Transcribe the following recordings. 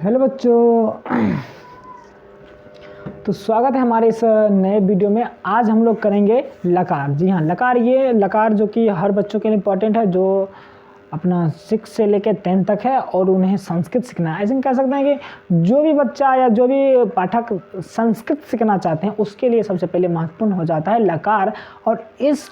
Hello बच्चों। तो स्वागत है हमारे इस नए वीडियो में। आज हम लोग करेंगे लकार। जी हाँ, लकार, ये लकार जो कि हर बच्चों के लिए इम्पोर्टेंट है, जो अपना 6 से लेकर 10 तक है और उन्हें संस्कृत सीखना है। ऐसे कह सकते हैं कि जो भी बच्चा या जो भी पाठक संस्कृत सीखना चाहते हैं उसके लिए सबसे पहले महत्वपूर्ण हो जाता है लकार। और इस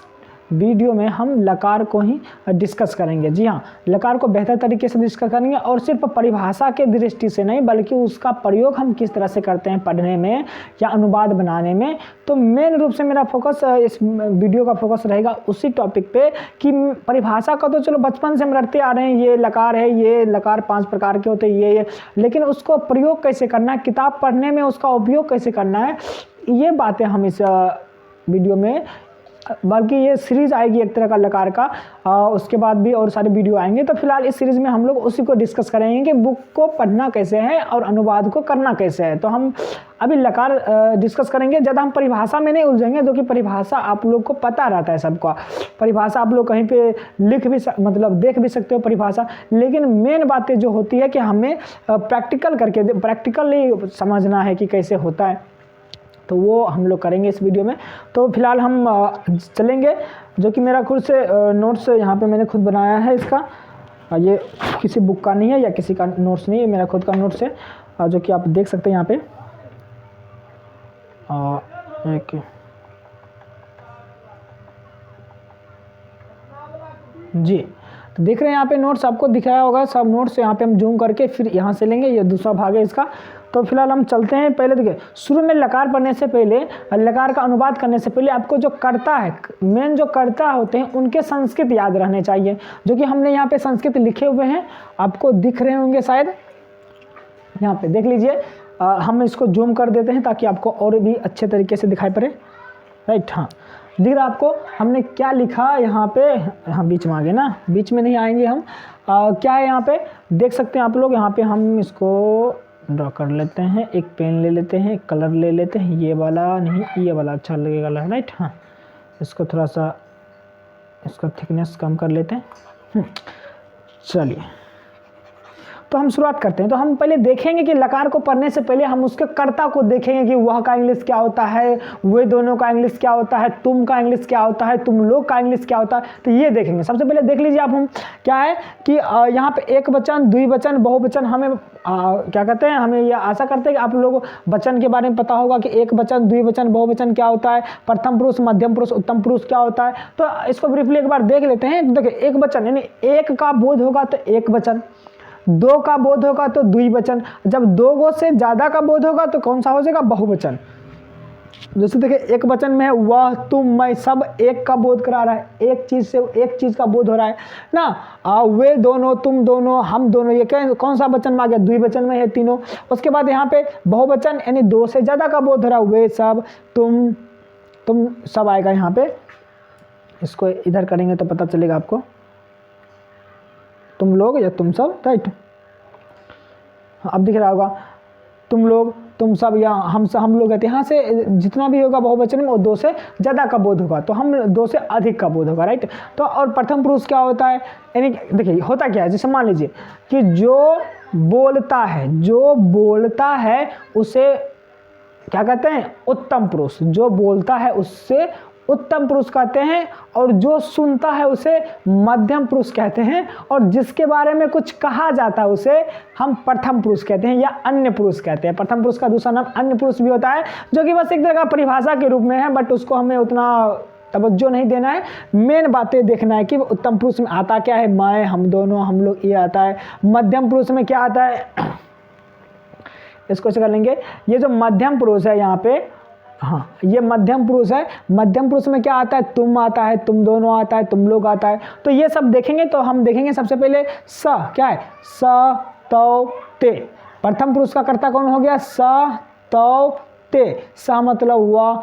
वीडियो में हम लकार को ही डिस्कस करेंगे। जी हाँ, लकार को बेहतर तरीके से डिस्कस करेंगे और सिर्फ परिभाषा के दृष्टि से नहीं, बल्कि उसका प्रयोग हम किस तरह से करते हैं पढ़ने में या अनुवाद बनाने में। तो मेन रूप से मेरा फोकस, इस वीडियो का फोकस रहेगा उसी टॉपिक पे कि परिभाषा का तो चलो बचपन से हम रटते आ रहे हैं, ये लकार है, ये लकार 5 प्रकार के होते हैं, ये लेकिन उसको प्रयोग कैसे करना है, किताब पढ़ने में उसका उपयोग कैसे करना है, ये बातें हम इस वीडियो में, बल्कि ये सीरीज़ आएगी एक तरह का लकार का, उसके बाद भी और सारे वीडियो आएंगे। तो फिलहाल इस सीरीज़ में हम लोग उसी को डिस्कस करेंगे कि बुक को पढ़ना कैसे है और अनुवाद को करना कैसे है। तो हम अभी लकार डिस्कस करेंगे। ज़्यादा हम परिभाषा में नहीं उलझेंगे, जो कि परिभाषा आप लोग को पता रहता है सबका। परिभाषा आप लोग कहीं पे लिख भी मतलब देख भी सकते हो परिभाषा, लेकिन मेन बातें जो होती है कि हमें प्रैक्टिकल करके प्रैक्टिकली समझना है कि कैसे होता है, तो वो हम लोग करेंगे इस वीडियो में। तो फिलहाल हम चलेंगे, जो कि मेरा खुद से नोट्स यहाँ पे मैंने खुद बनाया है इसका। ये किसी बुक का नहीं है या किसी का नोट्स नहीं है, मेरा खुद का नोट्स है, जो कि आप देख सकते हैं यहाँ पे। एक जी, तो देख रहे हैं यहाँ पे नोट्स आपको दिखाया होगा, सब नोट्स यहाँ पे हम जूम करके फिर यहाँ से लेंगे। ये दूसरा भाग है इसका। तो फिलहाल हम चलते हैं। पहले देखिए, शुरू में लकार पढ़ने से पहले, लकार का अनुवाद करने से पहले आपको जो कर्ता है, मेन जो कर्ता होते हैं उनके संस्कृत याद रहने चाहिए, जो कि हमने यहाँ पे संस्कृत लिखे हुए हैं, आपको दिख रहे होंगे शायद। यहाँ पे देख लीजिए, हम इसको जूम कर देते हैं ताकि आपको और भी अच्छे तरीके से दिखाई पड़े। राइट, हाँ दिख रहा आपको हमने क्या लिखा यहाँ पे। हाँ बीच में आ गए ना, बीच में नहीं आएंगे हम। क्या है यहाँ पे देख सकते हैं आप लोग। यहाँ पे हम इसको ड्रॉ कर लेते हैं, एक पेन ले लेते हैं, एक कलर ले लेते हैं, ये वाला नहीं, ये वाला अच्छा लगेगा। राइट, हाँ इसको थोड़ा सा, इसका थिकनेस कम कर लेते हैं। चलिए, तो हम शुरुआत करते हैं। तो हम पहले देखेंगे कि लकार को पढ़ने से पहले हम उसके कर्ता को देखेंगे कि वह का इंग्लिश क्या होता है, वे दोनों का इंग्लिश क्या होता है, तुम का इंग्लिश क्या होता है, तुम लोग का इंग्लिश क्या होता है। तो ये देखेंगे। सबसे पहले देख लीजिए आप, हम क्या है कि यहाँ पे एक वचन, द्विवचन, बहुवचन, हमें क्या कहते हैं, हमें यह आशा करते हैं कि आप लोगों को वचन के बारे में पता होगा कि एक वचन, द्विवचन, बहुवचन क्या होता है, प्रथम पुरुष, मध्यम पुरुष, उत्तम पुरुष क्या होता है। तो इसको ब्रीफली एक बार देख लेते हैं। तो देखिए, एक वचन यानी एक का बोध होगा तो एक वचन, दो का बोध होगा तो द्विवचन, जब दो से ज्यादा का बोध होगा तो कौन सा हो जाएगा, बहुवचन। जैसे देखिए, एक वचन में है वह, तुम, मैं, सब एक का बोध करा रहा है, एक चीज से एक चीज का बोध हो रहा है ना। वे दोनों, तुम दोनों, हम दोनों, ये कौन सा वचन में आ गया, द्विवचन में है तीनों। उसके बाद यहाँ पे बहुवचन यानी दो से ज्यादा का बोध हो रहा है, वे सब, तुम सब आएगा यहाँ पे। इसको इधर करेंगे तो पता चलेगा आपको, तुम लोग या तुम सब। राइट, अब दिख रहा होगा, तुम लोग, तुम सब या हम लोग कहते हैं। यहाँ से जितना भी होगा बहुवचन में वो दो से ज़्यादा का बोध होगा, तो हम दो से अधिक का बोध होगा। राइट, तो और प्रथम पुरुष क्या होता है, यानी देखिए होता क्या है, जैसे मान लीजिए कि जो बोलता है उसे क्या कहते हैं, उत्तम पुरुष। जो बोलता है उससे उत्तम पुरुष कहते हैं, और जो सुनता है उसे मध्यम पुरुष कहते हैं, और जिसके बारे में कुछ कहा जाता है उसे हम प्रथम पुरुष कहते हैं या अन्य पुरुष कहते हैं। प्रथम पुरुष का दूसरा नाम अन्य पुरुष भी होता है, जो कि बस एक तरह का परिभाषा के रूप में है, बट उसको हमें उतना तवज्जो नहीं देना है। मेन बातें देखना है कि उत्तम पुरुष में आता क्या है, मैं, हम दोनों, हम लोग, ये आता है। मध्यम पुरुष में क्या आता है, इसको कर लेंगे। ये जो मध्यम पुरुष है यहाँ पे, हाँ ये मध्यम पुरुष है। मध्यम पुरुष में क्या आता है, तुम आता है, तुम दोनों आता है, तुम लोग आता है। तो ये सब देखेंगे। तो हम देखेंगे सबसे पहले स, क्या है, स, तौ, ते। प्रथम पुरुष का कर्ता कौन हो गया, स, तौ, ते। स मतलब वह,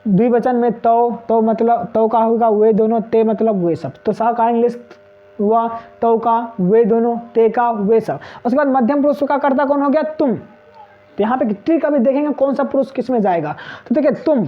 द्विवचन में तो मतलब तो का होगा वे दोनों, ते मतलब वे सब। तो स का इंग्लिश वह, तो का वे दोनों, ते का वे सब। उसके बाद मध्यम पुरुष का कर्ता कौन हो गया, तुम। तो यहाँ पे ट्रिक अभी देखेंगे कौन सा पुरुष किस में जाएगा। तो देखिए, तुम,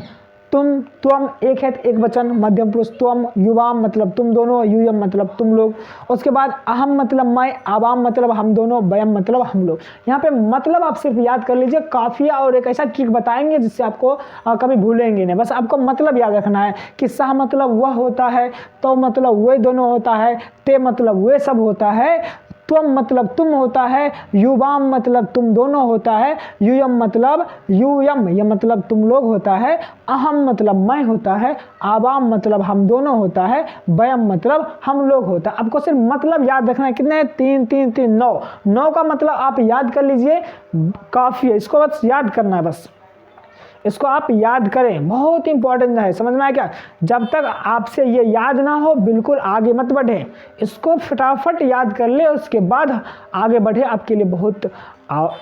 तुम त्वम एक है एक वचन मध्यम पुरुष, त्वम युवाम मतलब तुम दोनों, यूयम मतलब तुम लोग। उसके बाद अहम मतलब मैं, आवाम मतलब हम दोनों, वयम मतलब हम लोग। यहाँ पे मतलब आप सिर्फ याद कर लीजिए, काफिया और एक ऐसा ट्रिक बताएंगे जिससे आपको कभी भूलेंगे नहीं। बस आपको मतलब याद रखना है कि सह मतलब वह होता है, तो मतलब वे दोनों होता है, ते मतलब वे सब होता है, त्वम मतलब तुम होता है, युवाम मतलब तुम दोनों होता है, यूयम मतलब यूयम ये मतलब तुम लोग होता है, अहम मतलब मैं होता है, आवाम मतलब हम दोनों होता है, वयम मतलब हम लोग होता है। आपको सिर्फ मतलब याद रखना है। कितने? 3 3 3 9। 9 का मतलब आप याद कर लीजिए, काफी है, इसको बस याद करना है। बस इसको आप याद करें, बहुत इंपॉर्टेंट है। समझ में आया क्या? जब तक आपसे ये याद ना हो बिल्कुल आगे मत बढ़े, इसको फटाफट याद कर ले, उसके बाद आगे बढ़े। आपके लिए बहुत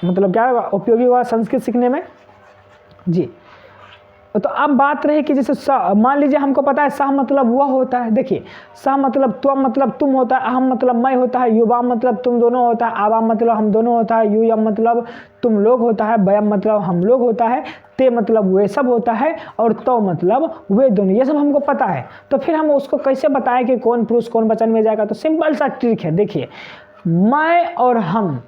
मतलब क्या उपयोगी हुआ संस्कृत सीखने में जी। तो अब बात रही कि जैसे मान लीजिए हमको पता है सह मतलब वह होता है। देखिए सह मतलब त्वम मतलब तुम होता है, अहम मतलब मैं होता है, युवाम मतलब तुम दोनों होता है, आवाम मतलब हम दोनों होता है, यूयम मतलब तुम लोग होता है, वयम मतलब हम लोग होता है, ते मतलब वे सब होता है, और तो मतलब वे दोनों। ये सब हमको पता है। तो फिर हम उसको कैसे बताएं कि कौन पुरुष कौन वचन में जाएगा? तो सिंपल सा ट्रिक है। देखिए मैं और हम,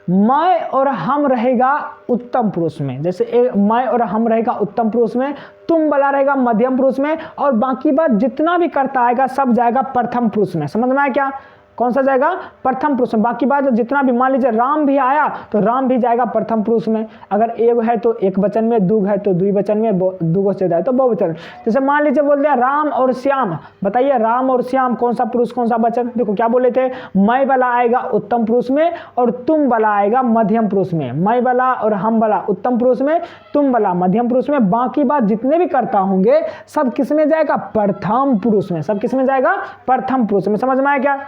मैं और हम रहेगा उत्तम पुरुष में, जैसे मैं और हम रहेगा उत्तम पुरुष में, तुम वाला रहेगा मध्यम पुरुष में, और बाकी बात जितना भी करता आएगा सब जाएगा प्रथम पुरुष में। समझ में आया क्या? कौन सा जाएगा? प्रथम पुरुष में। बाकी बात जितना भी, मान लीजिए राम भी आया तो राम भी जाएगा प्रथम पुरुष में। अगर एक है तो एक वचन में, दुग है तो द्विवचन में, दुगो से जाए तो बहुवचन। जैसे मान लीजिए बोल दिया राम और श्याम, बताइए राम और श्याम कौन सा पुरुष कौन सा वचन? देखो क्या बोले थे, मैं वाला आएगा उत्तम पुरुष में और तुम वाला आएगा मध्यम पुरुष में। मैं वाला और हम वाला उत्तम पुरुष में, तुम वाला मध्यम पुरुष में। बाकी बात जितने भी करता होंगे सब किस में जाएगा? प्रथम पुरुष में। सब किस में जाएगा? प्रथम पुरुष में। समझ में आया क्या?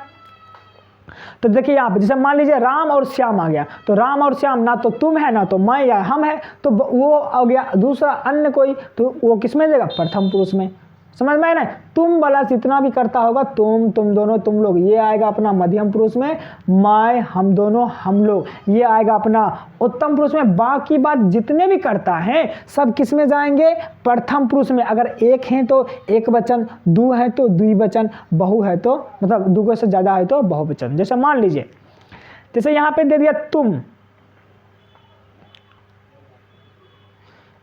तो देखिए यहाँ पे जैसे मान लीजिए राम और श्याम आ गया, तो राम और श्याम ना तो तुम है ना तो मैं या हम है, तो वो आ गया दूसरा अन्य कोई, तो वो किस में जाएगा? प्रथम पुरुष में। समझ में आया ना? तुम वाला जितना भी करता होगा, तुम दोनों तुम लोग, ये आएगा अपना मध्यम पुरुष में। मैं हम दोनों हम लोग, ये आएगा अपना उत्तम पुरुष में। बाकी बात जितने भी करता है सब किस में जाएंगे? प्रथम पुरुष में। अगर एक है तो एक वचन, दो है तो द्विवचन, बहु है तो मतलब दो से ज्यादा है तो बहुवचन। जैसे मान लीजिए जैसे यहाँ पे दे दिया तुम,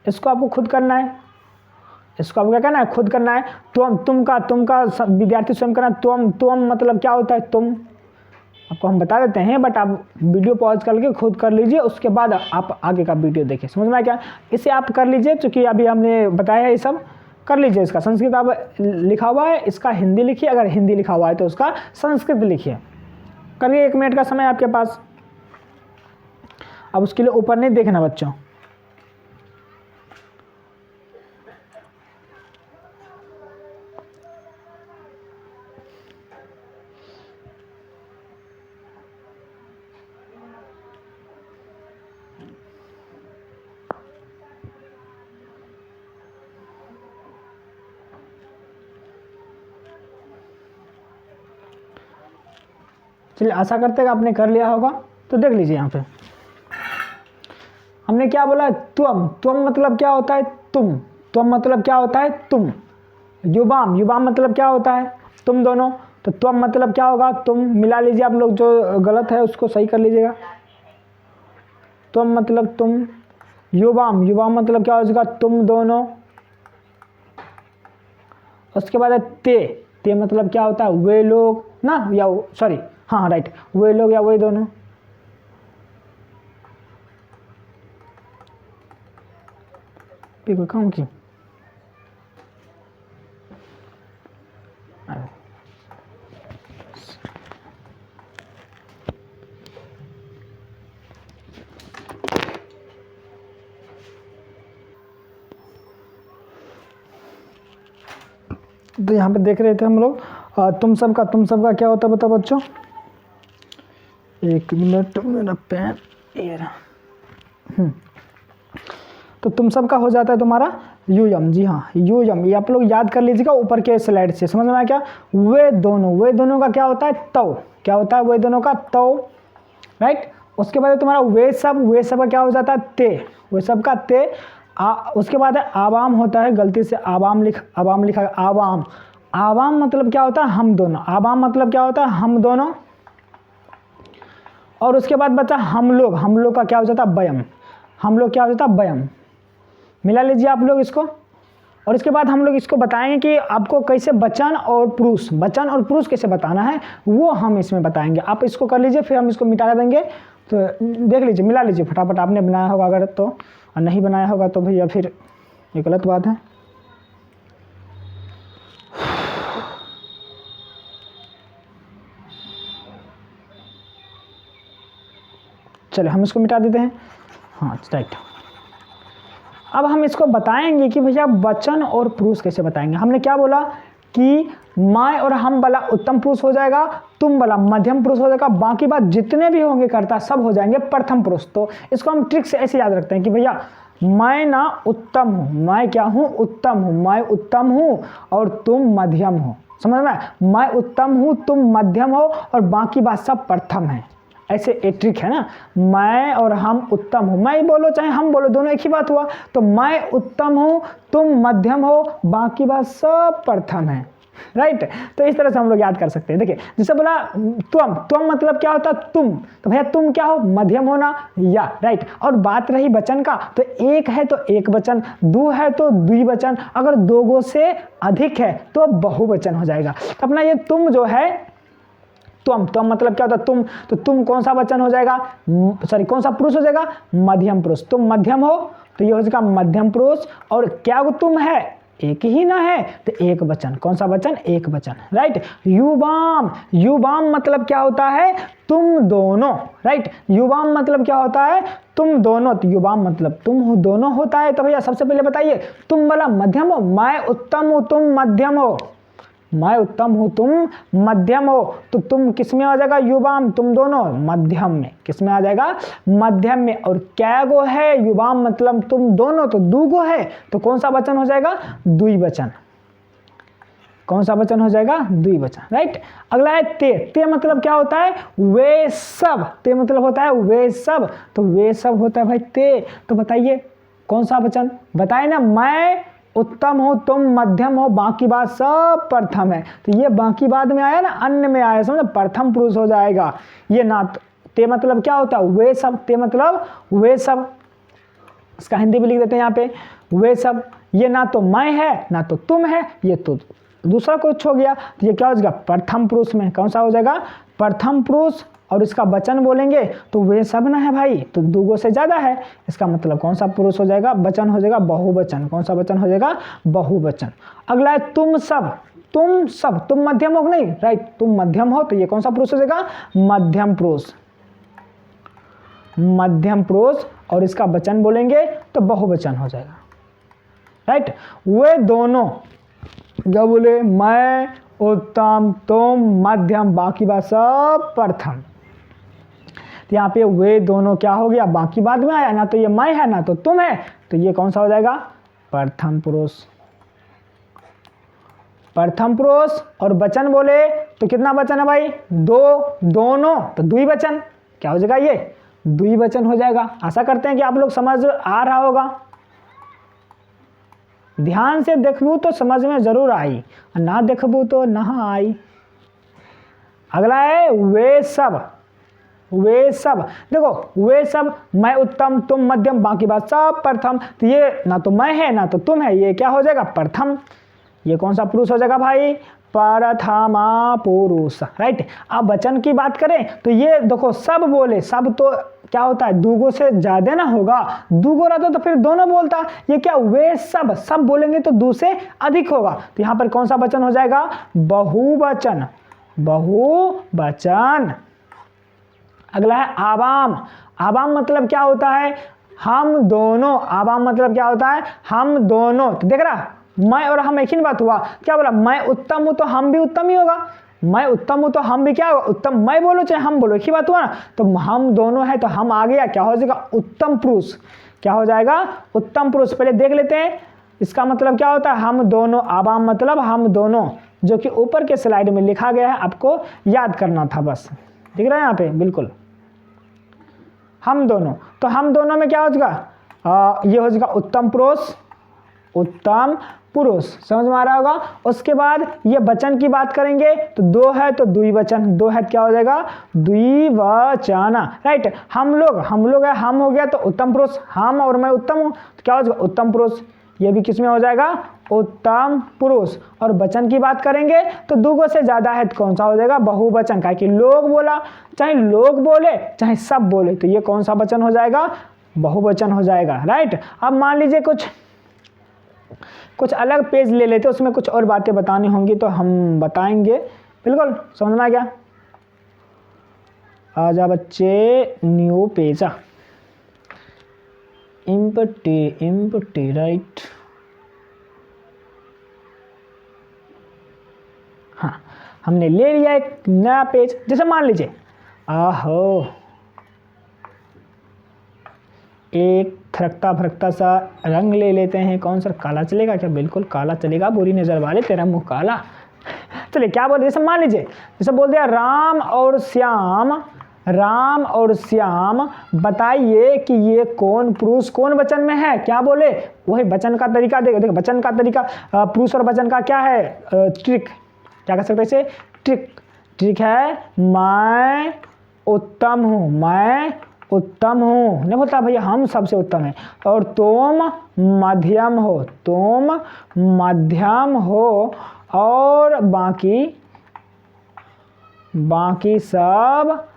इसको आपको खुद करना है। इसको आपको क्या करना है? खुद करना है। तुम का विद्यार्थी स्वयं करना। तुम मतलब क्या होता है? तुम आपको हम बता देते हैं, बट आप वीडियो पॉज करके खुद कर लीजिए, उसके बाद आप आगे का वीडियो देखिए। समझ में आया क्या? इसे आप कर लीजिए, चूंकि अभी हमने बताया है ये सब कर लीजिए। इसका संस्कृत आप लिखा हुआ है, इसका हिंदी लिखिए, अगर हिंदी लिखा हुआ है तो उसका संस्कृत लिखिए। करिए, 1 मिनट का समय आपके पास। अब उसके लिए ऊपर नहीं देखना बच्चों। चलिए, आशा करते हैं कि आपने कर लिया होगा। तो देख लीजिए यहाँ पे हमने क्या बोला? त्वम मतलब क्या होता है? त्वम मतलब क्या होता है? तुम। युवाम मतलब क्या होता है? तुम दोनों। तो त्वम मतलब क्या होगा? तुम। मिला लीजिए आप लोग, जो गलत है उसको सही कर लीजिएगा। त्वम मतलब तुम, युवाम मतलब क्या हो जाएगा? तुम दोनों। उसके बाद है ते मतलब क्या होता है? वे लोग ना, या सॉरी, हाँ राइट, वे लोग या वे दोनों। कोई काम की तो यहाँ पे देख रहे थे हम लोग तुम सबका क्या होता है? बताओ बच्चों। 1 मिनट, मेरा पेन ये रहा। तो तुम सबका हो जाता है तुम्हारा यूयम। जी हाँ, यूयम, ये आप लोग याद कर लीजिएगा ऊपर के स्लाइड से। समझ में आया क्या? वे दोनों का क्या होता है? तो। क्या होता है? वे दोनों का तो, राइट। उसके बाद तुम्हारा वे सब का क्या हो जाता है? ते। वे सब का ते। उसके बाद है आवाम होता है, गलती से आवाम लिखा आवाम। आवाम मतलब क्या होता है? हम दोनों। आवाम मतलब क्या होता है? हम दोनों। और उसके बाद बचा हम लोग। हम लोग का क्या हो जाता है? बयम। हम लोग क्या हो जाता है? बयम। मिला लीजिए आप लोग इसको। और इसके बाद हम लोग इसको बताएंगे कि आपको कैसे वचन और पुरुष कैसे बताना है, वो हम इसमें बताएंगे। आप इसको कर लीजिए, फिर हम इसको मिटा देंगे। तो देख लीजिए, मिला लीजिए फटाफट। आपने बनाया होगा अगर तो, और नहीं बनाया होगा तो भैया फिर ये गलत बात है। चलो हम इसको मिटा देते हैं। हाँ राइट। अब हम इसको बताएंगे कि भैया वचन और पुरुष कैसे बताएंगे। हमने क्या बोला कि मैं और हम वाला उत्तम पुरुष हो जाएगा, तुम वाला मध्यम पुरुष हो जाएगा, बाकी बात जितने भी होंगे कर्ता सब हो जाएंगे प्रथम पुरुष। तो इसको हम ट्रिक से ऐसे याद रखते हैं कि भैया मैं ना उत्तम हूँ, मैं क्या हूँ? उत्तम हूँ। मैं उत्तम हूँ और तुम मध्यम हो। समझ में? मैं उत्तम हूँ, तुम मध्यम हो, और बाकी बात सब प्रथम है। ऐसे एक ट्रिक है ना, मैं और हम उत्तम हूँ। मैं बोलो चाहे हम बोलो, दोनों एक ही बात हुआ। तो मैं उत्तम हूँ, तुम मध्यम हो, बाकी बात सब प्रथम है। राइट। तो इस तरह से हम लोग याद कर सकते हैं। देखिए जैसे बोला तुम मतलब क्या होता? तुम। तो भैया तुम क्या हो? मध्यम होना या। राइट। और बात रही वचन का, तो एक है तो एक वचन, दो है तो द्विवचन, अगर दो गो से अधिक है तो बहुवचन हो जाएगा। अपना ये तुम जो है, तुम मतलब क्या होता है? तुम। तो तुम कौन सा वचन हो जाएगा? सॉरी कौन सा पुरुष हो जाएगा? मध्यम पुरुष। तुम मध्यम हो तो ये हो जाएगा मध्यम पुरुष। और क्या तुम है? एक ही ना है तो एक वचन। कौन सा वचन? एक वचन। राइट। युवाम। युवाम मतलब क्या होता है? तुम दोनों। राइट। युवाम मतलब क्या होता है? तुम दोनों। तो युवाम मतलब तुम हो, दोनों होता है। तो भैया सबसे पहले बताइए, तुम वाला मध्यम हो? मैं उत्तम हूं, तुम मध्यम हो। मैं उत्तम हूं, तुम मध्यम हो। तो तुम किस में आ जाएगा? युवाम। तुम दोनों मध्यम में। किस में आ जाएगा? मध्यम में। और क्या गो है? युवाम मतलब तुम दोनों, तो दो गो है। तो कौन सा वचन हो जाएगा? द्विवचन। कौन सा वचन हो जाएगा? द्विवचन। राइट। अगला है ते। ते मतलब क्या होता है? वे सब। ते मतलब होता है वे सब। तो वे सब होता है भाई ते। तो बताइए कौन सा वचन? बताए ना, मैं उत्तम हो, तुम मध्यम हो, बाकी बात सब प्रथम है। तो ये बाकी बात में आया ना, अन्य में आया, समझो प्रथम पुरुष हो जाएगा ये ना। ते मतलब क्या होता है? वे सब। ते मतलब वे सब। इसका हिंदी भी लिख देते हैं यहाँ पे, वे सब। ये ना तो मैं है ना तो तुम है, ये तो दूसरा कुछ हो गया। तो ये क्या हो जाएगा? प्रथम पुरुष में। कौन सा हो जाएगा? प्रथम पुरुष। और इसका वचन बोलेंगे तो वे सब ना है भाई, तो दो से ज्यादा है। इसका मतलब कौन सा पुरुष हो जाएगा? वचन हो जाएगा बहुवचन। कौन सा वचन हो जाएगा? बहुवचन। अगला है तुम सब। तुम सब। तुम मध्यम हो नहीं? राइट। तुम मध्यम हो तो ये कौन सा पुरुष हो जाएगा? मध्यम पुरुष। मध्यम पुरुष। और इसका वचन बोलेंगे तो बहुवचन हो जाएगा। राइट। वे दोनों क्या बोले? मैं उत्तम, तुम मध्यम, बाकी बात सब प्रथम। यहाँ पे वे दोनों क्या हो गया? बाकी बाद में आया ना, तो ये मैं है ना तो तुम है, तो ये कौन सा हो जाएगा? प्रथम पुरुष। प्रथम पुरुष। और वचन बोले तो कितना वचन है भाई? दो। दोनों तो द्विवचन। क्या हो जाएगा? ये द्विवचन हो जाएगा। आशा करते हैं कि आप लोग समझ आ रहा होगा। ध्यान से देखबू तो समझ में जरूर आई, ना देखबू तो ना आई। अगला है वे सब। वे सब। देखो वे सब, मैं उत्तम, तुम मध्यम, बाकी बात सब प्रथम। तो ये ना तो मैं है ना तो तुम है, ये क्या हो जाएगा? प्रथम। ये कौन सा पुरुष हो जाएगा भाई? प्रथमा पुरुष। राइट। अब वचन की बात करें तो ये देखो सब बोले, सब तो क्या होता है? दूगो से ज्यादा ना होगा। दूगो रहता तो फिर दोनों बोलता। ये क्या? वे सब। सब बोलेंगे तो दो से अधिक होगा। तो यहाँ पर कौन सा वचन हो जाएगा? बहुवचन। बहुवचन। अगला है आवाम। आवाम मतलब क्या होता है? हम दोनों। आवाम मतलब क्या होता है? हम दोनों। तो देख रहा, मैं और हम एक ही बात हुआ। क्या बोला? मैं उत्तम हूं तो हम भी उत्तम ही होगा। मैं उत्तम हूं तो हम भी क्या होगा? उत्तम। मैं बोलो चाहे हम बोलो, एक ही बात हुआ ना। तो हम दोनों है तो हम आ गया, क्या हो जाएगा? उत्तम पुरुष। क्या हो जाएगा? उत्तम पुरुष। पहले देख लेते हैं इसका मतलब क्या होता है? हम दोनों। आवाम मतलब हम दोनों, जो कि ऊपर के स्लाइड में लिखा गया है, आपको याद करना था बस। दिख रहा है यहाँ पे? बिल्कुल हम दोनों। तो हम दोनों में क्या हो जाएगा? ये हो जाएगा उत्तम पुरुष, उत्तम पुरुष, समझ में आ रहा होगा। उसके बाद ये वचन की बात करेंगे तो दो है तो द्विवचन, दो है क्या हो जाएगा द्विवचन, राइट। हम लोग है, हम हो गया तो उत्तम पुरुष, हम और मैं उत्तम हूँ तो क्या हो जाएगा उत्तम पुरुष, ये भी किसमें हो जाएगा उत्तम पुरुष। और वचन की बात करेंगे तो दो से ज्यादा है तो कौन सा हो जाएगा बहुवचन, क्या कि लोग बोला, चाहे लोग बोले चाहे सब बोले तो ये कौन सा वचन हो जाएगा बहुवचन हो जाएगा, राइट। अब मान लीजिए कुछ अलग पेज ले लेते, उसमें कुछ और बातें बतानी होंगी तो हम बताएंगे, बिल्कुल समझ में आ गया। आजा बच्चे न्यू पेज, इम्पटी राइट। हाँ हमने ले लिया एक नया पेज, जैसे मान लीजिए आहो एक थरकता फरकता सा रंग ले लेते हैं, कौन सा काला चलेगा क्या, बिल्कुल काला चलेगा, बुरी नजर वाले तेरा मुंह काला। चलिए क्या बोल, जैसे मान लीजिए जैसे बोल दिया राम और श्याम बताइए कि ये कौन पुरुष कौन वचन में है, क्या बोले वही वचन का तरीका देखो, वचन का तरीका पुरुष और वचन का क्या है ट्रिक, क्या कर सकते हैं इसे ट्रिक है मैं उत्तम हूँ, मैं उत्तम हूँ, नहीं बोलता भैया हम सबसे उत्तम हैं, और तुम मध्यम हो और बाकी सब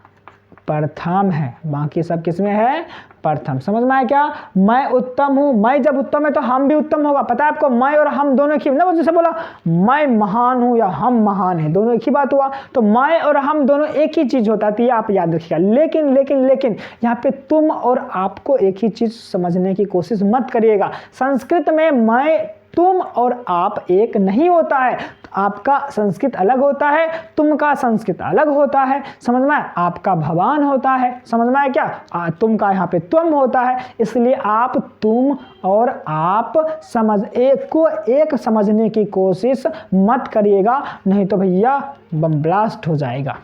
प्रथम है, बाकी सब किसमें है प्रथम, समझ में आया क्या। मैं उत्तम हूँ, मैं जब उत्तम है तो हम भी उत्तम होगा, पता है आपको मैं और हम दोनों एक ही ना, जैसे बोला मैं महान हूँ या हम महान है दोनों एक ही बात हुआ, तो मैं और हम दोनों एक ही चीज होता है, आप याद रखिएगा। लेकिन यहाँ पे तुम और आपको एक ही चीज समझने की कोशिश मत करिएगा। संस्कृत में मैं तुम और आप एक नहीं होता है, आपका संस्कृत अलग होता है, तुम का संस्कृत अलग होता है, समझ में, आपका भगवान होता है, समझ में क्या, तुम का यहाँ पे तुम होता है, इसलिए आप तुम और आप एक समझने की कोशिश मत करिएगा, नहीं तो भैया बम ब्लास्ट हो जाएगा।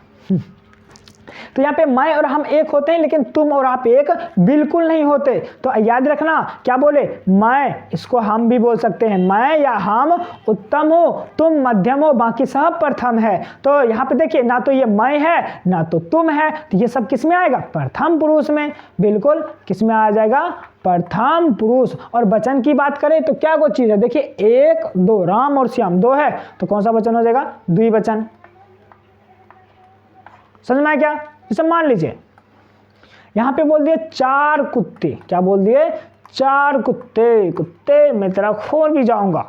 तो यहाँ पे मैं और हम एक होते हैं, लेकिन तुम और आप एक बिल्कुल नहीं होते। तो याद रखना क्या बोले, मैं, इसको हम भी बोल सकते हैं, मैं या हम उत्तम हो, तुम मध्यम हो, बाकी सब प्रथम है। तो यहाँ पे देखिए ना तो ये मैं है ना तो तुम है, तो ये सब किस में आएगा प्रथम पुरुष में, बिल्कुल किस में आ जाएगा प्रथम पुरुष। और वचन की बात करें तो क्या कोई चीज है, देखिए एक दो, राम और श्याम दो है तो कौन सा वचन हो जाएगा द्विवचन, समझ में आया क्या। जैसे मान लीजिए यहां पे बोल दिए चार कुत्ते, क्या बोल दिए चार कुत्ते मैं तेरा खोर भी जाऊंगा।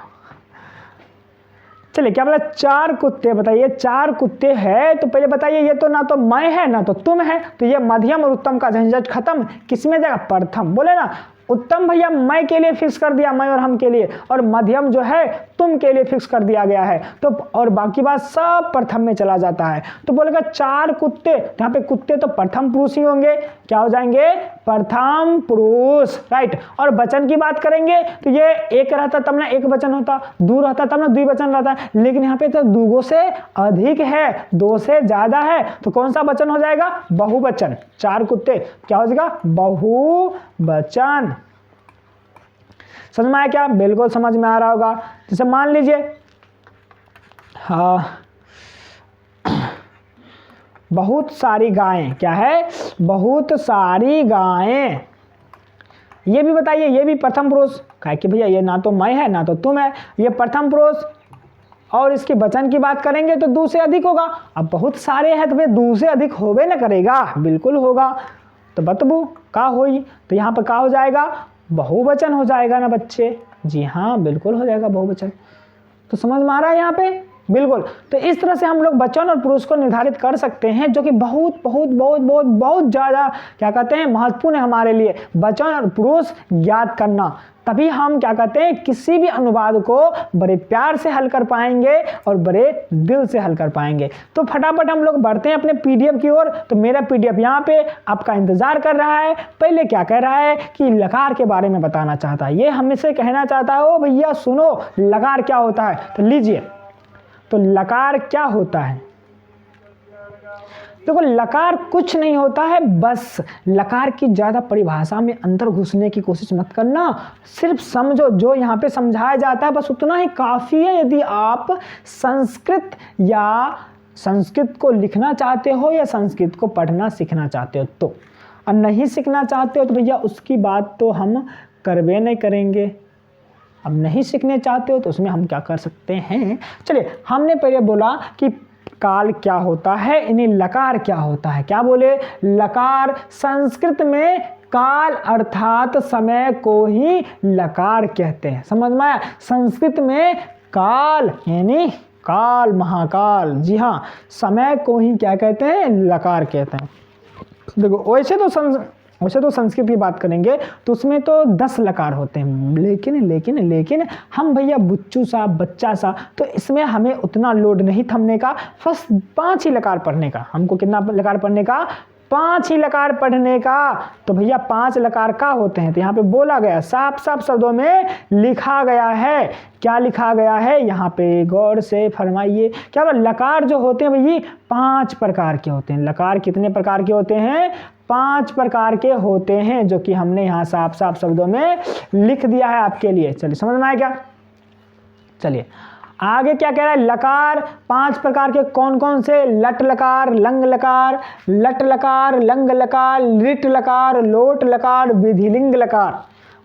चलिए क्या बोला चार कुत्ते, बताइए चार कुत्ते है तो पहले बताइए ये तो ना तो मैं है ना तो तुम है, तो ये मध्यम और उत्तम का झंझट खत्म, किसमें जाएगा प्रथम, बोले ना उत्तम भैया मैं के लिए फिक्स कर दिया, मैं और हम के लिए, और मध्यम जो है तुम के लिए फिक्स कर दिया गया है, तो और बाकी बात सब प्रथम में चला जाता है। तो बोलेगा चार कुत्ते, यहाँ पे कुत्ते तो प्रथम पुरुष ही होंगे, क्या हो जाएंगे प्रथम पुरुष, राइट। और वचन की बात करेंगे तो ये एक रहता तब ना एक वचन होता, दो रहता तब ना द्विवचन रहता, लेकिन यहाँ पे तो दो से अधिक है, दो से ज्यादा है, तो कौन सा वचन हो जाएगा बहुवचन, चार कुत्ते क्या हो जाएगा बहुवचन। समझ में आया क्या, बिल्कुल समझ में आ रहा होगा। जैसे मान लीजिए हाँ बहुत सारी गायें, क्या है बहुत सारी गायें, ये भी बताइए ये भी प्रथम पुरुष, कहे कि भैया ये ना तो मैं है ना तो तुम है, ये प्रथम पुरुष। और इसके वचन की बात करेंगे तो दो से अधिक होगा, अब बहुत सारे हैं तो फिर दो से अधिक होवे ना करेगा, बिल्कुल होगा, तो बतबू का होई, तो यहाँ पर का हो जाएगा बहुवचन हो जाएगा ना बच्चे, जी हाँ बिल्कुल हो जाएगा बहुवचन। तो समझ में आ रहा है यहाँ पे, बिल्कुल। तो इस तरह से हम लोग वचन और पुरुष को निर्धारित कर सकते हैं, जो कि बहुत बहुत बहुत बहुत बहुत ज़्यादा क्या कहते हैं महत्वपूर्ण है हमारे लिए, वचन और पुरुष ज्ञात करना, तभी हम क्या कहते हैं किसी भी अनुवाद को बड़े प्यार से हल कर पाएंगे और बड़े दिल से हल कर पाएंगे। तो फटाफट हम लोग बढ़ते हैं अपने पीडीएफ की ओर। तो मेरा पीडीएफ यहाँ पे आपका इंतजार कर रहा है। पहले क्या कह रहा है कि लकार के बारे में बताना चाहता है, ये हमसे कहना चाहता है ओ भैया सुनो लकार क्या होता है। तो लीजिए, तो लकार क्या होता है, देखो लकार कुछ नहीं होता है, बस लकार की ज़्यादा परिभाषा में अंदर घुसने की कोशिश मत करना, सिर्फ समझो जो यहाँ पे समझाया जाता है बस उतना ही काफ़ी है। यदि आप संस्कृत को लिखना चाहते हो या संस्कृत को पढ़ना सीखना चाहते हो तो, और नहीं सीखना चाहते हो तो भैया उसकी बात तो हम करवे नहीं करेंगे। अब नहीं सीखने चाहते हो तो उसमें हम क्या कर सकते हैं। चलिए, हमने पहले बोला कि काल क्या होता है, यानी लकार क्या होता है। क्या बोले? लकार। संस्कृत में काल अर्थात समय को ही लकार कहते हैं। समझ में आया? संस्कृत में काल यानी काल, महाकाल, जी हाँ, समय को ही क्या कहते हैं? लकार कहते हैं। देखो वैसे तो संस्कृत की बात करेंगे तो उसमें तो 10 लकार होते हैं, लेकिन हम भैया बुच्चू सा, बच्चा सा, तो इसमें हमें उतना लोड नहीं थमने का, बस 5 ही लकार पढ़ने का। हमको कितना लकार पढ़ने का? 5 ही लकार पढ़ने का। तो भैया 5 लकार का होते हैं, तो यहाँ पे बोला गया, साफ साफ शब्दों में लिखा गया है। क्या लिखा गया है यहाँ पे? गौर से फरमाइए। क्या लकार जो होते हैं भैया 5 प्रकार के होते हैं। लकार कितने प्रकार के होते हैं? 5 प्रकार के होते हैं, जो कि हमने यहाँ साफ साफ शब्दों में लिख दिया है आपके लिए। चलिए, समझ में आया क्या? चलिए आगे क्या कह रहा है? लकार 5 प्रकार के कौन कौन से? लट लकार, लंग लकार, लट लकार, लंग लकार, लिट लकार, लोट लकार, विधिलिंग लकार।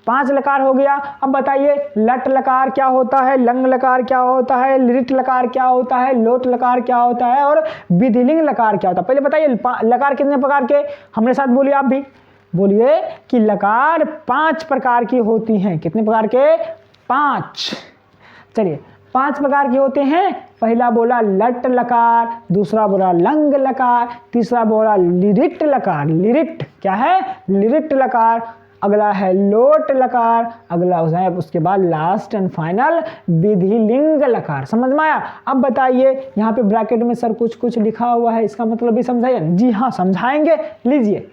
5 लकार हो गया। अब बताइए लट लकार क्या होता है, लंग लकार क्या होता है, लिट लकार क्या होता है, लोट लकार क्या होता है और विधिलिंग लकार क्या होता है। पहले बताइए लकार कितने प्रकार के? हमरे साथ बोलिए, आप भी बोलिए कि लकार 5 प्रकार की होती हैं। कितने प्रकार के? 5। चलिए 5 प्रकार के होते हैं। पहला बोला लट लकार, दूसरा बोला लंग लकार, तीसरा बोला लिरिट लकार। लिरिट क्या है? लिरिट लकार। अगला है लोट लकार, अगला है उसके बाद लास्ट एंड फाइनल विधिलिंग लकार। समझ में आया? अब बताइए यहाँ पे ब्रैकेट में सर कुछ लिखा हुआ है, इसका मतलब भी समझाइए। जी हाँ, समझाएंगे। लीजिए,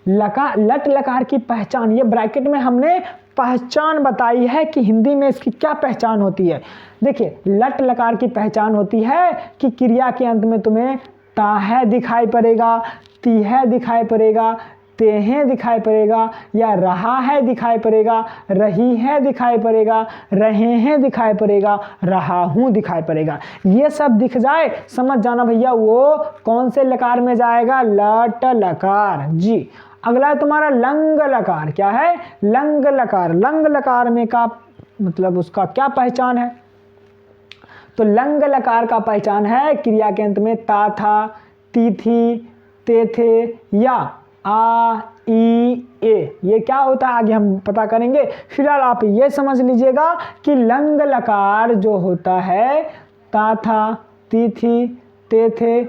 लट लकार की पहचान, ये ब्रैकेट में हमने पहचान बताई है कि हिंदी में इसकी क्या पहचान होती है। देखिए, लट लकार की पहचान होती है कि क्रिया के अंत में तुम्हें ताहे दिखाई पड़ेगा, तीहे दिखाई पड़ेगा, तेहे दिखाई पड़ेगा, या रहा है दिखाई पड़ेगा, रही है दिखाई पड़ेगा, रहे हैं दिखाई पड़ेगा, रहा हूँ दिखाई पड़ेगा। ये सब दिख जाए, समझ जाना भैया वो कौन से लकार में जाएगा? लट लकार। जी। अगला है तुम्हारा लंग लकार। क्या है? लंग लकार। लंग लकार में का मतलब उसका क्या पहचान है? तो लंग लकार का पहचान है क्रिया के अंत में ता था, ती थी, ते थे या आ, ई, ए। ये क्या होता है आगे हम पता करेंगे। फिलहाल आप ये समझ लीजिएगा कि लंग लकार जो होता है ता था, ती थी, ते थे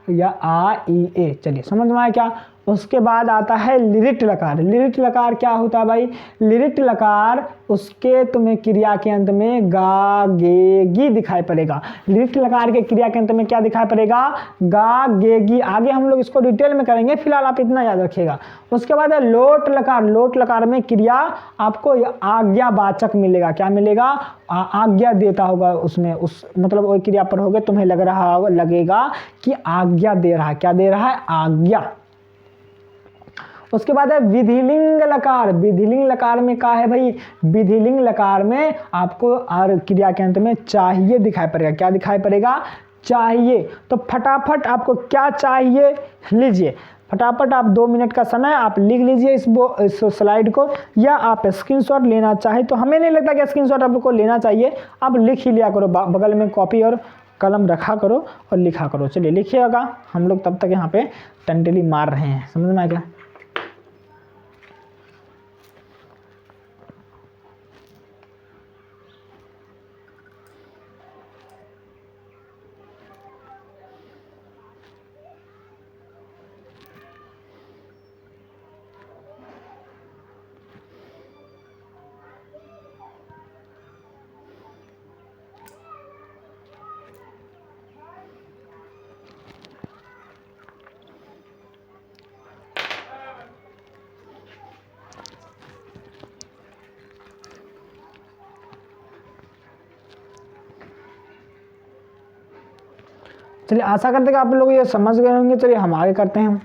या आ, ई, ए। चलिए, समझ में आया क्या? उसके बाद आता है लिरिट लकार। लिरिट लकार क्या होता है भाई? लिरिट लकार उसके तुम्हें क्रिया के अंत में गा, गे, गी दिखाई पड़ेगा। लिरिट लकार के क्रिया के अंत में क्या दिखाई पड़ेगा? गा, गे, गी। आगे हम लोग इसको डिटेल में करेंगे, फिलहाल आप इतना याद रखिएगा। उसके बाद है लोट लकार। लोट लकार में क्रिया आपको आज्ञावाचक मिलेगा। क्या मिलेगा? आज्ञा देता होगा उसमें, उस मतलब वो क्रिया पर होगे तुम्हें लगेगा कि आज्ञा दे रहा है। क्या दे रहा है? आज्ञा। उसके बाद है विधिलिंग लकार। विधिलिंग लकार में क्या है भाई? विधिलिंग लकार में आपको और क्रिया के अंत में चाहिए दिखाई पड़ेगा। क्या दिखाई पड़ेगा? चाहिए। तो फटाफट आपको क्या चाहिए? लीजिए फटाफट, आप 2 मिनट का समय आप लिख लीजिए इस स्लाइड को, या आप स्क्रीनशॉट लेना चाहे तो हमें नहीं लगता कि स्क्रीनशॉट आपको लेना चाहिए, आप लिख ही लिया करो। बगल में कॉपी और कलम रखा करो और लिखा करो। चलिए लिखिएगा, हम लोग तब तक यहाँ पे टंटली मार रहे हैं। समझ में आया क्या? चलिए आशा करते हैं कि आप लोग ये समझ गए होंगे। चलिए हम आगे करते हैं।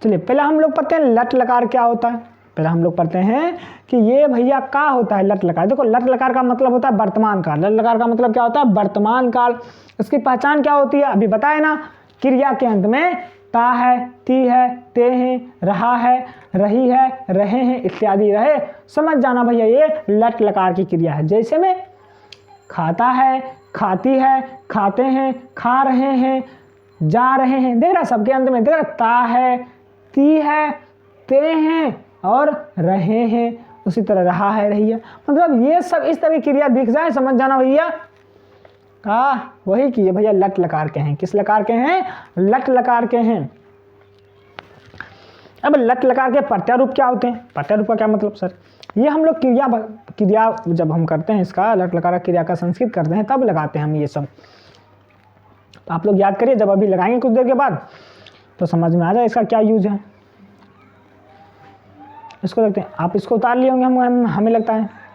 चलिए पहले हम लोग पढ़ते हैं लट लकार क्या होता है। पहले हम लोग पढ़ते हैं कि ये भैया क्या होता है लट लकार। देखो लट लकार का मतलब होता है वर्तमान काल। लट लकार का मतलब क्या होता है? वर्तमान काल। इसकी पहचान क्या होती है? अभी बताए ना, क्रिया के अंत में ता है, ती है, ते हैं, रहा है, रही है, रहे हैं इत्यादि रहे। समझ जाना भैया ये लट लकार की क्रिया है। जैसे में खाता है, खाती है, खाते हैं, खा रहे हैं, जा रहे हैं। देख रहा सबके अंत में देख रहा ता है, ती है, ते हैं और रहे हैं। उसी तरह रहा है, रही है। मतलब ये सब इस तरह की क्रिया दिख जाए समझ जाना भैया वही किए भैया लट लकार के हैं। किस लकार के हैं? लट लकार के हैं। अब लट लकार के प्रत्यारूप क्या होते हैं? प्रत्यारूप का क्या मतलब सर? ये हम लोग क्रिया जब हम करते हैं इसका लट लकार क्रिया का संस्कृत करते हैं तब लगाते हैं हम ये सब। तो आप लोग याद करिए, जब अभी लगाएंगे कुछ देर के बाद तो समझ में आ जाए इसका क्या यूज है। इसको देखते हैं, आप इसको उतार लिए होंगे हमें लगता है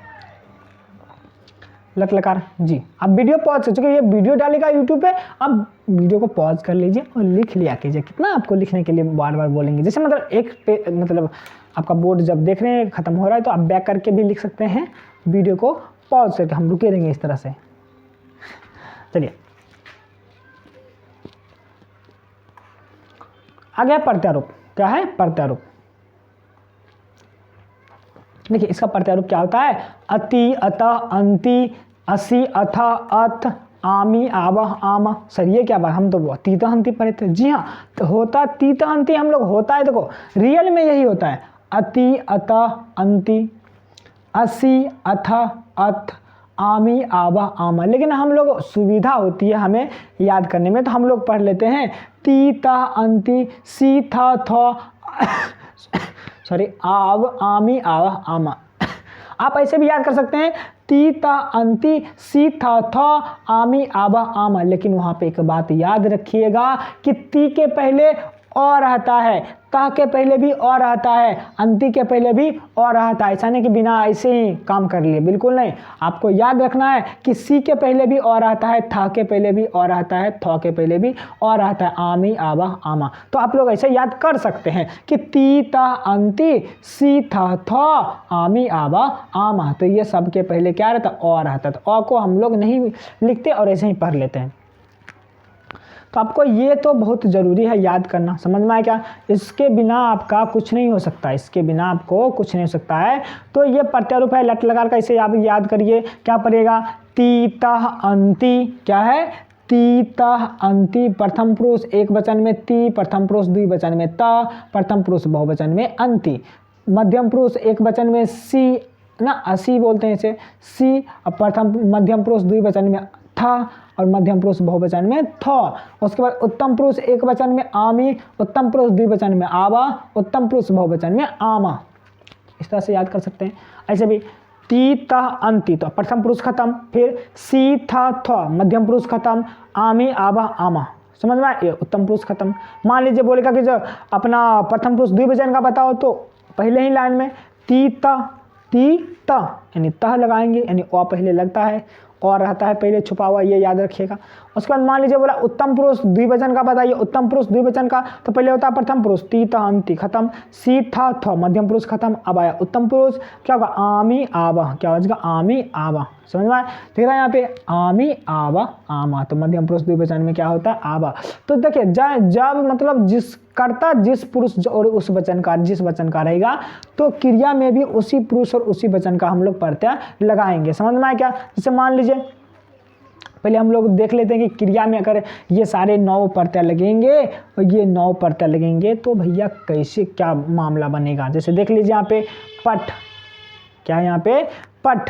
लट लकार जी। अब वीडियो पॉज चूंकि ये वीडियो डालेगा यूट्यूब पे, अब वीडियो को पॉज कर लीजिए और लिख लिया कीजिए। कितना आपको लिखने के लिए बार बार बोलेंगे। जैसे मतलब एक पे मतलब आपका बोर्ड जब देख रहे हैं खत्म हो रहा है तो आप बैक करके भी लिख सकते हैं। वीडियो को पॉज करके हम रुके रहेंगे इस तरह से। चलिए आगे प्रत्यारोप। क्या है? प्रत्यारोप। देखिए इसका प्रत्यारोप क्या होता है? अति, अतः, अंति, असि, अथ, अथ, आमी, आवह, आमा। सर ये क्या बात, हम तो तीता अंति पढ़े थे। जी हाँ, तो होता तीता अंति हम लोग होता है। देखो रियल में यही होता है, अति, अतः, अंति, असि, अथ, अथ, आमी, आवह, आमा। लेकिन हम लोग सुविधा होती है हमें याद करने में तो हम लोग पढ़ लेते हैं तीता अंति, सी, था, सॉरी आव, आमी, आवह, आमा। आप ऐसे भी याद कर सकते हैं ती, ता, अंति, सी, था, आमी, आबा, आमा। लेकिन वहां पे एक बात याद रखिएगा कि ती के पहले और रहता है, ता के पहले भी और रहता है, अंति के पहले भी और रहता है। ऐसा नहीं कि बिना ऐसे ही काम कर लिए, बिल्कुल नहीं। आपको याद रखना है कि सी के पहले भी और रहता है, था के पहले भी और रहता है, थ के पहले भी और रहता है, आमी, आबा, आमा। तो आप लोग ऐसे याद कर सकते हैं कि ती, ता, अंति, सी, था, आमी, आबा, आमा। तो ये सब के पहले क्या रहता है? और रहता है। तो अ को हम लोग नहीं लिखते और ऐसे ही पढ़ लेते हैं। तो आपको ये तो बहुत ज़रूरी है याद करना। समझ में आया क्या? इसके बिना आपका कुछ नहीं हो सकता, इसके बिना आपको कुछ नहीं हो सकता है। तो ये प्रत्यारूप है लट लकार का, इसे आप याद करिए। क्या पड़ेगा? तीता अंति। क्या है? तीता अंति। प्रथम पुरुष एक वचन में ती, प्रथम पुरुष द्विवचन में ता, प्रथम पुरुष बहुवचन में अंति, मध्यम पुरुष एक वचन में सी ना, असी बोलते हैं इसे, सी। और प्रथम मध्यम पुरुष द्विवचन में था और मध्यम पुरुष बहुवचन में थ। उसके बाद उत्तम पुरुष एक वचन में आमी, उत्तम पुरुष द्विवचन में आवा, उत्तम पुरुष बहुवचन में आमा। इस तरह से याद कर सकते हैं। ऐसे भी ती, ता, अंति, तो प्रथम पुरुष खत्म, फिर सी, था, थ, मध्यम पुरुष खत्म, आमी, आवा, आमा। समझ में आया? उत्तम पुरुष खत्म। मान लीजिए बोलेगा कि जो अपना प्रथम पुरुष द्विवचन का बताओ तो पहले ही लाइन में ती, ता यानी तह लगाएंगे, यानी अ पहले लगता है और रहता है पहले छुपा हुआ, ये याद रखिएगा। उसके बाद मान लीजिए बोला उत्तम पुरुष द्विवचन का बताइए, उत्तम पुरुष द्विवचन का तो पहले होता है प्रथम पुरुष ती, ता, अंति खत्म, सी, था, थ, मध्यम पुरुष खत्म। अब आया उत्तम पुरुष, क्या होगा? आमी, आवा। क्या हो जाएगा? आमी, आवा। समझ में आया? देख रहा है यहाँ पे आमी, आवा, आमा। तो मध्यम पुरुष द्विवचन में क्या होता है? आवा। तो देखिए जब मतलब जिस कर्ता जिस पुरुष और उस वचन का जिस वचन का रहेगा तो क्रिया में भी उसी पुरुष और उसी वचन का हम लोग प्रत्यय लगाएंगे। समझ में आया क्या? जैसे मान लीजिए पहले हम लोग देख लेते हैं कि क्रिया में अगर ये सारे 9 प्रत्यय लगेंगे और ये 9 प्रत्यय लगेंगे तो भैया कैसे क्या मामला बनेगा। जैसे देख लीजिए यहाँ पे पठ, क्या है यहाँ पे? पठ।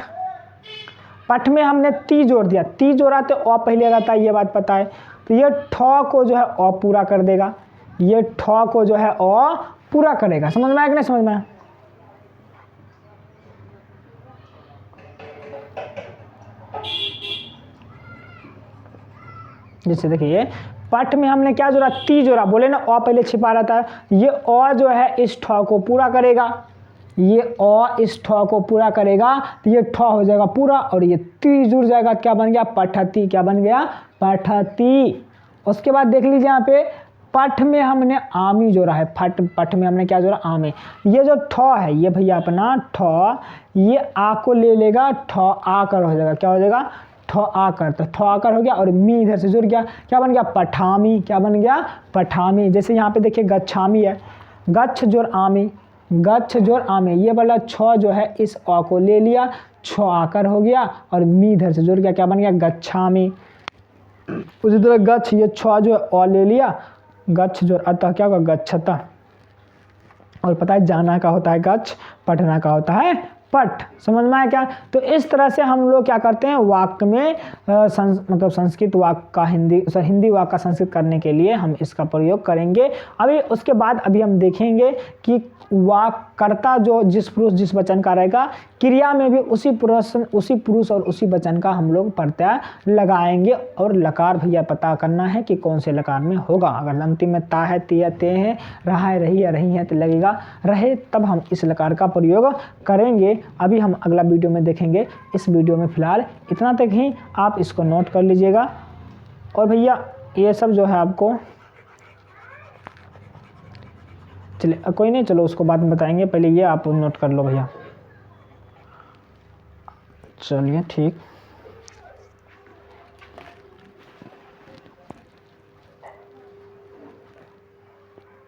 पठ में हमने ती जोड़ दिया, ती जोड़ा तो अ पहले रहता है, ये बात पता है। तो ये ठ को जो है अ पूरा कर देगा, ये ठ को जो है अ पूरा करेगा। समझ में आया कि नहीं समझ में आया? जैसे देखिए पठ में हमने क्या जोड़ा? ती जोड़ा, बोले ना अ पहले छिपा रहता है, ये अ जो है इस ठ को पूरा करेगा। ये अ इस ठ को पूरा करेगा तो ये ठ हो जाएगा पूरा, और ये ती जुड़ जाएगा, क्या बन गया पठती, क्या बन गया पठती। उसके बाद देख लीजिए यहाँ पे पठ में हमने आमी जोड़ा है, पठ में हमने क्या जोड़ा आमी। ये जो ठ है ये भैया अपना ठ, ये आ को ले लेगा, ठ आकर हो जाएगा, क्या हो जाएगा ठ आकर, तो ठ आकर हो गया, और मी इधर से जुड़ गया, क्या बन गया पठामी, क्या बन गया पठामी। जैसे यहाँ पे देखिए गच्छामी है, गच्छ जोड़ आमी, गच्छ जोड़ आमी, ये वाला छ जो है इस अ को ले लिया, छ आकर हो गया, और मी इधर से जुड़ गया, क्या बन गया गच्छामी। उसी तरह गच्छ, ये छ जो है अ ले लिया, गच्छ जो अतः क्या होगा गच्छता, और पता है जाना का होता है गच्छ, पढ़ना का होता है पठ। समझ में आया क्या? तो इस तरह से हम लोग क्या करते हैं वाक्य में मतलब संस्कृत वाक्य का हिंदी वाक्य का संस्कृत करने के लिए हम इसका प्रयोग करेंगे। अभी उसके बाद अभी हम देखेंगे कि वाक्यकर्ता जो जिस पुरुष जिस वचन का रहेगा, क्रिया में भी उसी पुरुष और उसी वचन का हम लोग प्रत्यय लगाएंगे, और लकार भैया पता करना है कि कौन से लकार में होगा। अगर अंतिम में ता है, ती है, ते है, रहा है, रही है, रही है, तो लगेगा रहे, तब हम इस लकार का प्रयोग करेंगे। अभी हम अगला वीडियो में देखेंगे। इस वीडियो में फिलहाल इतना तक ही, आप इसको नोट कर लीजिएगा। और भैया ये सब जो है आपको चलिए कोई नहीं, चलो उसको बाद में बताएंगे, पहले ये आप नोट कर लो भैया। चलिए ठीक।